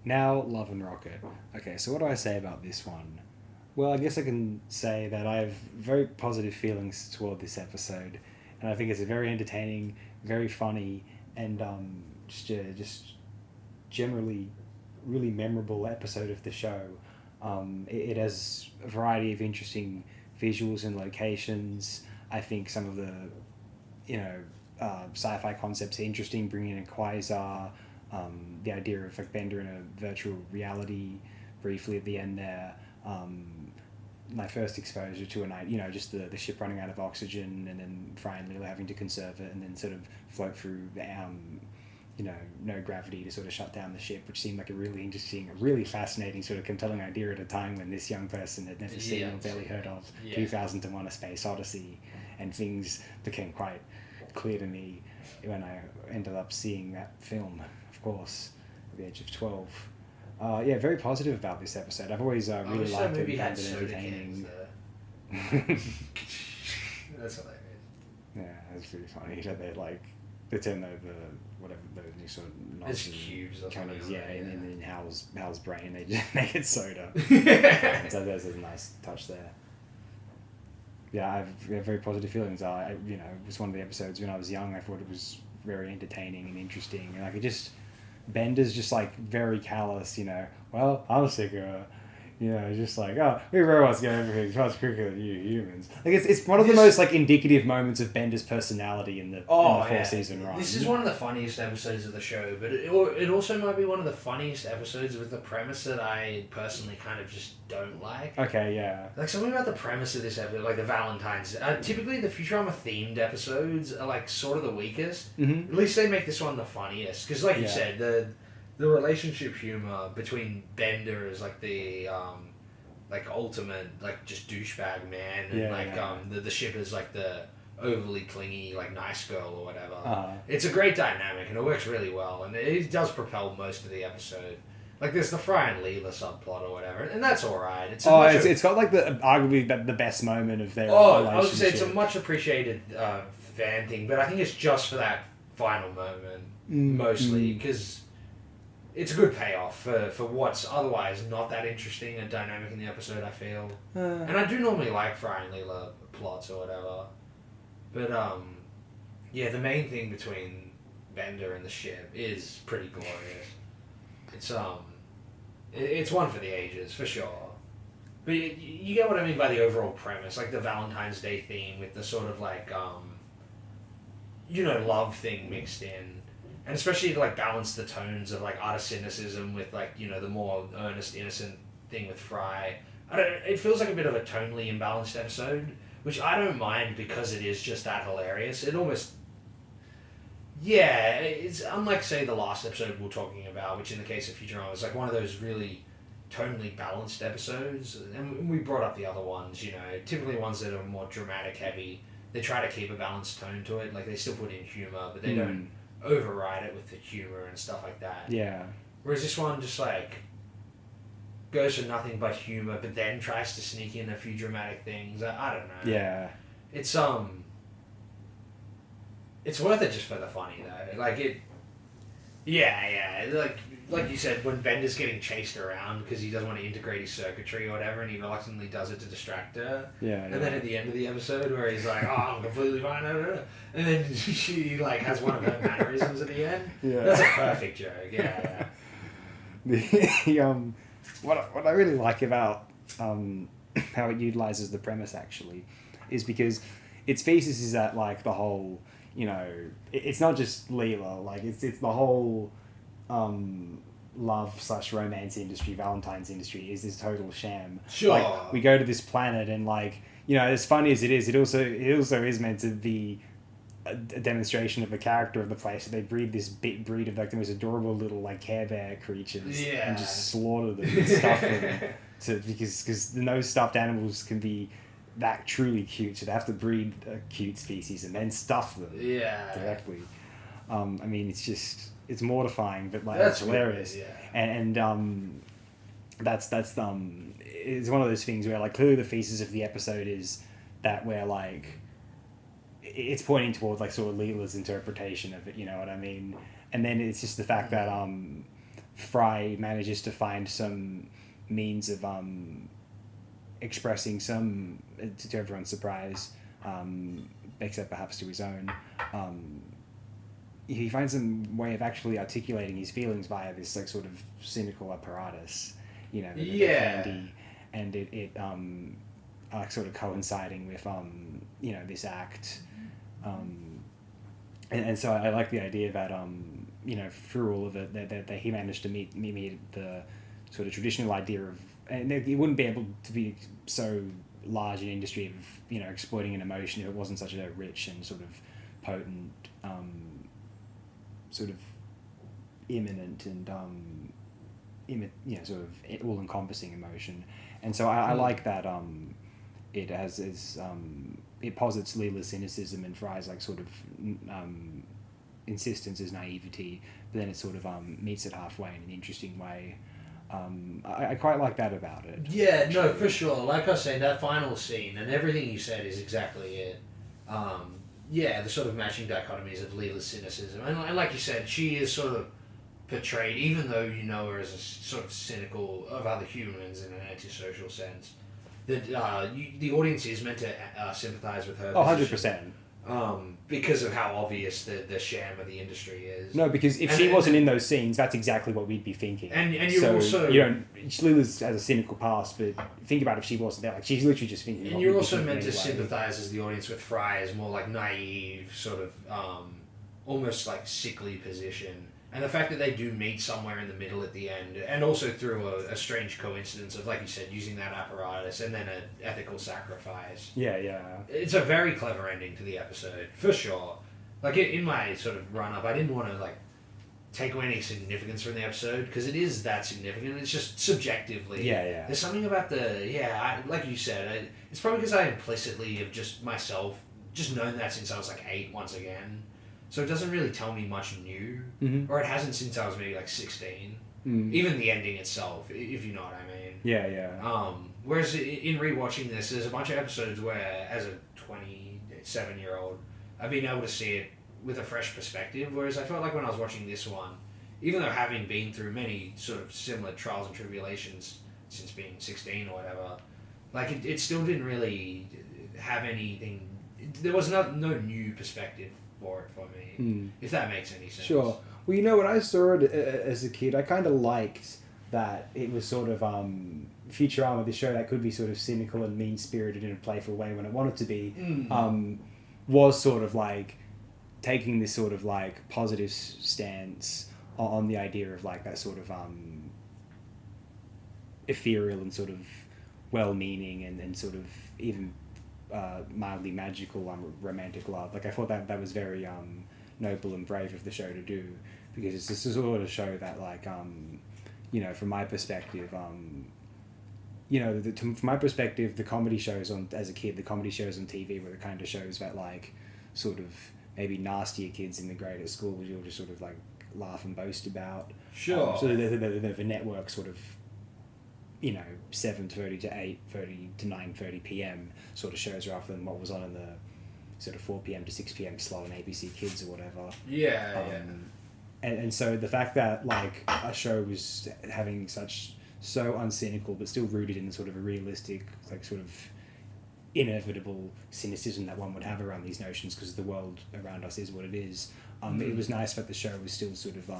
Now, Love and Rocket. Okay, so what do I say about this one? Well, I guess I can say that I have very positive feelings toward this episode, and I think it's a very entertaining, very funny, and just generally really memorable episode of the show. It has a variety of interesting visuals and locations. I think some of the, sci-fi concepts are interesting, bringing in a quasar, the idea of like Bender in a virtual reality briefly at the end there. My first exposure to a night, just the ship running out of oxygen and then Fry and Leela having to conserve it and then sort of float through no gravity to sort of shut down the ship, which seemed like a really interesting, really fascinating, sort of compelling idea at a time when this young person had never seen or barely heard of 2001: A Space Odyssey, and things became quite clear to me when I ended up seeing that film, of course, at the age of 12. Very positive about this episode. I've always really liked it and found it entertaining. That's hilarious. Yeah, that's pretty funny that they turn over whatever those new sort of It's cubes or something. Chinese, and in Hal's brain they just make it soda. So there's a nice touch there. Yeah, I have very positive feelings. It was one of the episodes when I was young. I thought it was very entertaining and interesting, and Bender's just very callous. Well, I'm sick of her. Just we robots get everything much quicker than you humans. It's one of the most indicative moments of Bender's personality in the 4-season run. This is one of the funniest episodes of the show, but it also might be one of the funniest episodes with the premise that I personally kind of just don't like. Okay, yeah. Something about the premise of this episode, the Valentine's. Typically, the Futurama themed episodes are sort of the weakest. Mm-hmm. At least they make this one the funniest, because you said, the relationship humor between Bender as the ultimate just douchebag man and the ship is the overly clingy nice girl or whatever. It's a great dynamic and it works really well, and it does propel most of the episode. There's the Fry and Leela subplot or whatever, and that's alright. It's got arguably the best moment of their relationship. I would say it's a much appreciated fan thing, but I think it's just for that final moment mostly, because it's a good payoff for what's otherwise not that interesting and dynamic in the episode, I feel. And I do normally like Fry and Leela plots or whatever. But, the main thing between Bender and the ship is pretty glorious. It's one for the ages, for sure. But you get what I mean by the overall premise, the Valentine's Day theme with the sort of love thing mixed in. And especially to balance the tones of utter cynicism with the more earnest, innocent thing with Fry. It feels like a bit of a tonally imbalanced episode, which I don't mind because it is just that hilarious. It almost, it's unlike say the last episode we were talking about, which in the case of Futurama is one of those really tonally balanced episodes. And we brought up the other ones, typically ones that are more dramatic heavy. They try to keep a balanced tone to it, they still put in humor, but they don't override it with the humor and stuff like that. Yeah. Whereas this one just goes for nothing but humor, but then tries to sneak in a few dramatic things. I don't know. Yeah. It's worth it just for the funny though. Like you said, when Bender's getting chased around because he doesn't want to integrate his circuitry or whatever, and he reluctantly does it to distract her. Yeah. And then at the end of the episode, where he's I'm completely fine, and then she has one of her mannerisms at the end. Yeah. That's a perfect joke. Yeah. What I really like about how it utilizes the premise actually is because its thesis is that the whole it's not just Leela, it's the whole love/romance industry, Valentine's industry is this total sham. Sure. We go to this planet and as funny as it is, it also is meant to be a demonstration of the character of the place. So they breed this breed of the most adorable little Care Bear creatures and just slaughter them and stuff them because no stuffed animals can be that truly cute, so they have to breed a cute species and then stuff them directly. It's mortifying, but it's hilarious. Good, and that's it's one of those things where clearly the thesis of the episode is that where it's pointing towards sort of Leela's interpretation of it, you know what I mean? And then it's just the fact that Fry manages to find some means of expressing some, to everyone's surprise, except perhaps to his own, he finds some way of actually articulating his feelings via this like sort of cynical apparatus, you know, the candy, and it like sort of coinciding with you know, this act, and so I like the idea that you know, through all of it that he managed to meet the sort of traditional idea of, and he wouldn't be able to be so large an industry of, you know, exploiting an emotion if it wasn't such a rich and sort of potent, sort of imminent and you know, sort of all-encompassing emotion. And so I like that it has it posits Leela's cynicism and Fry's like sort of insistence as naivety, but then it sort of meets it halfway in an interesting way. I quite like that about it. Yeah, actually. No, for sure. Like I was saying, that final scene and everything you said is exactly it. Yeah, the sort of matching dichotomies of Leela's cynicism. And like you said, she is sort of portrayed, even though you know her as a sort of cynical of other humans in an antisocial sense, that the audience is meant to sympathise with her. Oh, 100%. Because of how obvious the sham of the industry is. No, because if she wasn't in those scenes, that's exactly what we'd be thinking. And you also... You know, Leela's has a cynical past, but think about if she wasn't there. Like, she's literally just thinking... And you're also meant to sympathise as the audience with Fry as more like naive, sort of almost like sickly position. And the fact that they do meet somewhere in the middle at the end, and also through a strange coincidence of, like you said, using that apparatus and then an ethical sacrifice. Yeah, yeah. It's a very clever ending to the episode, for sure. Like, in my sort of run-up, I didn't want to, like, take away any significance from the episode, because it is that significant. It's just subjectively. Yeah, yeah. There's something about like you said, it's probably because I implicitly have just myself just known that since I was, like, 8 once again. So it doesn't really tell me much new, or it hasn't since I was maybe like 16. Even the ending itself, if you know what I mean. Yeah, yeah. Whereas in rewatching this, there's a bunch of episodes where, as a 27-year-old, I've been able to see it with a fresh perspective. Whereas I felt like when I was watching this one, even though having been through many sort of similar trials and tribulations since being 16 or whatever, like it still didn't really have anything. There was no new perspective for it for me, if that makes any sense. Sure. Well, you know, when I saw it as a kid, I kind of liked that it was sort of Futurama, the show that could be sort of cynical and mean-spirited in a playful way when it wanted to be, was sort of like taking this sort of like positive stance on the idea of like that sort of ethereal and sort of well-meaning and sort of even mildly magical romantic love. Like, I thought that was very noble and brave of the show to do, because it's this sort of show that, like, you know, from my perspective, you know, from my perspective, the comedy shows as a kid, the comedy shows on TV were the kind of shows that, like, sort of maybe nastier kids in the grade at school you'll just sort of like laugh and boast about. Sure. So the network sort of, you know, 7:30 to 8:30 to 9:30 p.m. sort of shows rather than what was on in the sort of 4 p.m. to 6 p.m. slot on ABC Kids or whatever. Yeah, And so the fact that, like, a show was having so uncynical but still rooted in sort of a realistic, like, sort of inevitable cynicism that one would have around these notions because the world around us is what it is. It was nice that the show was still sort of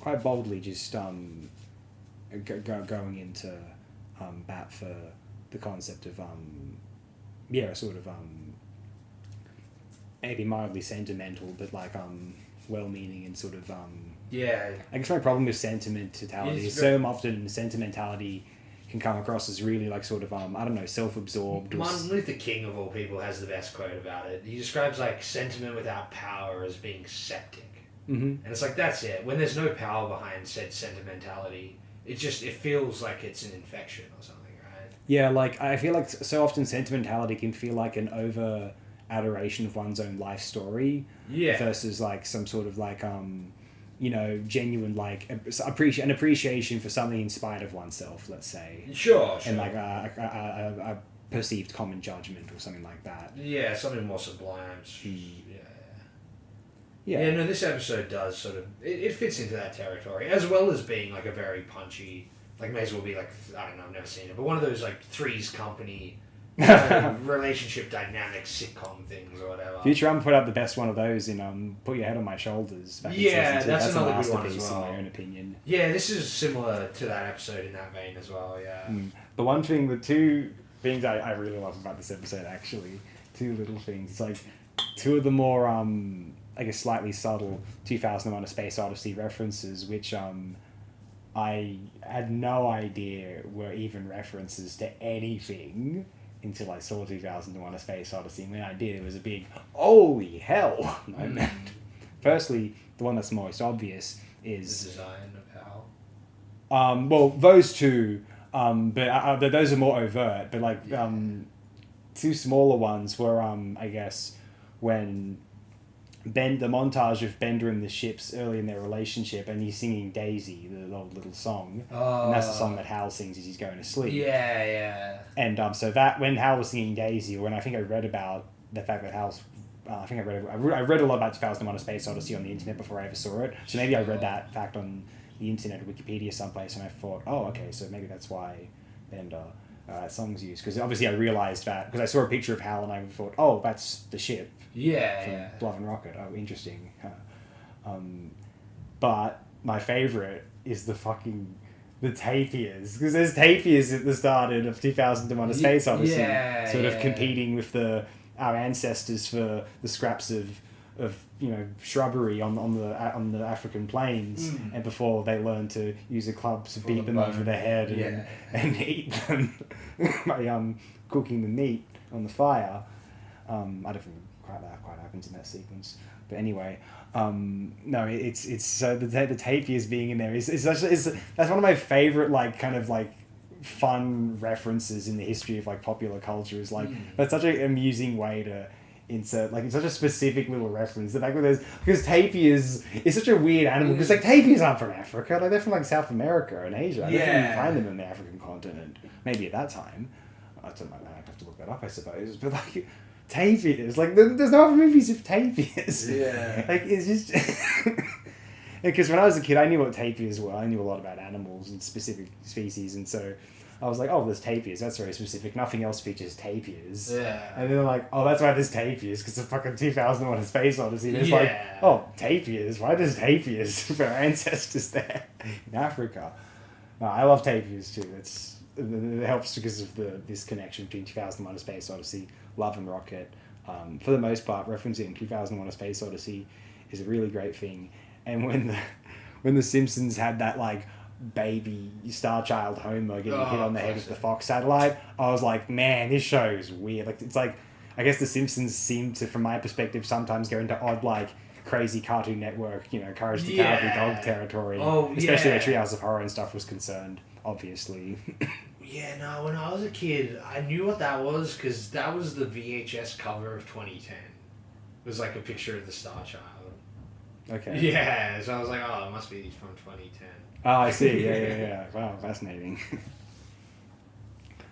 quite boldly just going into bat for the concept of sort of maybe mildly sentimental but like well-meaning and sort of I guess my problem with sentimentality is so often sentimentality can come across as really like sort of I don't know, self-absorbed. Martin Luther King of all people has the best quote about it. He describes like sentiment without power as being septic. And it's like, that's it. When there's no power behind said sentimentality, it feels like it's an infection or something, right? Yeah, like I feel like so often sentimentality can feel like an over adoration of one's own life story versus like some sort of like you know, genuine like an appreciation for something in spite of oneself, let's say. Sure. And like a perceived common judgment or something like that. Yeah, something more sublime. Yeah, no, this episode does sort of... It fits into that territory, as well as being, like, a very punchy... Like, may as well be, like, I don't know, I've never seen it, but one of those, like, Three's Company relationship dynamic sitcom things or whatever. Futurama put out the best one of those in Put Your Head on My Shoulders. Back in season 2. That's another good one as well. In my own opinion. Yeah, this is similar to that episode in that vein as well, yeah. The one thing, the two things I really love about this episode, actually, two little things. It's like, two of the more... I guess slightly subtle 2001: A Space Odyssey references, which I had no idea were even references to anything until I saw 2001: A Space Odyssey. And when I did, it was a big, holy hell moment. Firstly, the one that's most obvious is... The design of Hal. Well, those two, but those are more overt. But like, two smaller ones were, I guess, when... the montage of Bender and the ships early in their relationship, and he's singing Daisy, the old little song, and that's the song that Hal sings as he's going to sleep. Yeah. And so that when Hal was singing Daisy, or when I think I read about the fact that Hal's, I read a lot about 2001: A Space Odyssey on the internet before I ever saw it. So maybe I read that fact on the internet or Wikipedia someplace, and I thought, oh, okay, so maybe that's why Bender. That song's used, because obviously I realised that because I saw a picture of Hal and I thought, oh, that's the ship. Yeah. Love and Rocket. Oh, interesting. But my favourite is the tapirs, because there's tapirs at the start of 2001: A Space Odyssey, sort of competing with our ancestors for the scraps of shrubbery on the African plains, and before they learn to use a club to beat them over the head and eat them by cooking the meat on the fire. I don't think that quite happens in that sequence, but anyway, no, it's so the tapirs being in there is that's one of my favorite fun references in the history of popular culture. Is that's such an amusing way to insert, it's such a specific little reference. The fact that because tapirs is such a weird animal, because tapirs aren't from Africa, they're from South America and Asia. I don't think you find them in the African continent, maybe at that time. I don't know, I'd have to look that up, I suppose, but tapirs, there's no other movies of tapirs. It's just because when I was a kid I knew what tapirs were. I knew a lot about animals and specific species, and so I was like, oh, there's tapirs, that's very specific. Nothing else features tapirs. Yeah. And then they're like, oh, that's why there's tapirs, because the fucking 2001: A Space Odyssey. There's oh, tapirs? Why there's tapirs for our ancestors there in Africa? No, I love tapirs too. It helps because of this connection between 2001: A Space Odyssey, Love and Rocket. For the most part, referencing 2001: A Space Odyssey is a really great thing. And when the Simpsons had that baby Star Child Homer getting hit on the head of the Fox satellite, I was like, man, this show is weird. I guess the Simpsons seem to, from my perspective, sometimes go into odd crazy Cartoon Network, Courage the Cowardly Dog territory, especially where Treehouse of Horror and stuff was concerned, obviously. Yeah, no, when I was a kid, I knew what that was, because that was the VHS cover of 2010. It was a picture of the Star Child. Okay. Yeah, so I was like, oh, it must be from 2010. Oh, I see. Yeah. Wow, fascinating.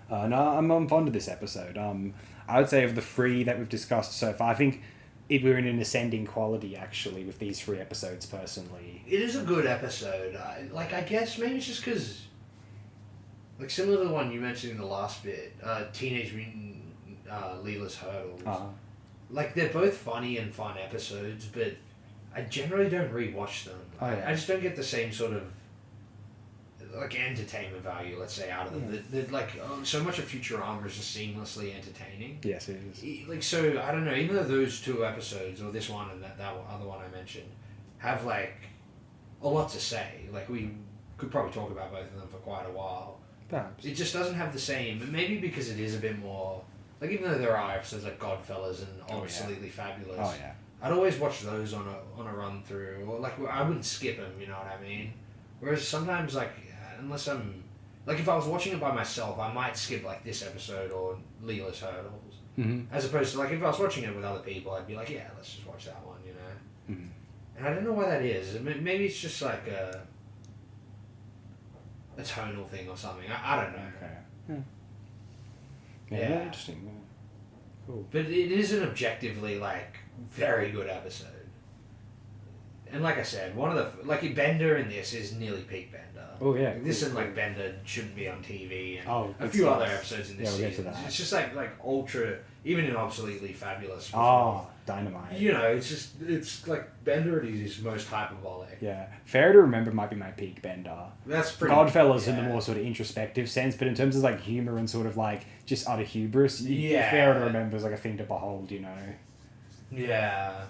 No, I'm fond of this episode. I would say of the three that we've discussed so far, I think we're in an ascending quality, actually, with these 3 episodes, personally. It is a good episode. I guess maybe it's just because, similar to the one you mentioned in the last bit, Teenage Mutant Leela's Hurdles. They're both funny and fun episodes, but I generally don't rewatch them. I just don't get the same sort of entertainment value, let's say, out of them. So much of Futurama is just seamlessly entertaining. Yes, it is. So I don't know. Even though those 2 episodes, or this one and that other one I mentioned, have a lot to say. We could probably talk about both of them for quite a while. Perhaps. It just doesn't have the same. Maybe because it is a bit more even though there are episodes like Godfellas and Absolutely Fabulous. Oh yeah. I'd always watch those on a run through, or I wouldn't skip them. You know what I mean? Whereas sometimes unless I'm if I was watching it by myself, I might skip this episode or Leela's Hurdles. Mm-hmm. As opposed to if I was watching it with other people, I'd be like, yeah, let's just watch that one. Mm-hmm. And I don't know why that is. Maybe it's just a tonal thing or something. I don't know. Okay. Yeah, interesting. Yeah. Cool. But it is an objectively very good episode. And like I said, one of the like Bender in this is nearly peak Bender. Oh yeah, This and like Bender shouldn't be on TV, and a that's few nice. other episodes in this Yeah, we'll get season. to that. It's just like ultra, even in Obsoletely Fabulous. Before, Oh, dynamite. you know, it's like Bender at his most hyperbolic. Yeah, Fair to Remember might be my peak Bender. That's pretty. Godfellas yeah. in the more sort of introspective sense, but in terms of like humor and sort of like just utter hubris, Yeah. Fair to Remember is like a thing to behold, you know. Yeah,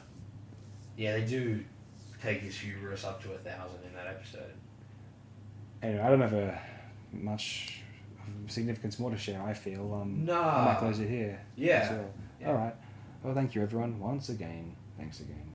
yeah, they do take his hubris up to 1,000 in that episode. Anyway, I don't have much significance more to share. I feel No. I might close it here. Yeah. As well. Yeah. All right. Well, thank you everyone once again. Thanks again.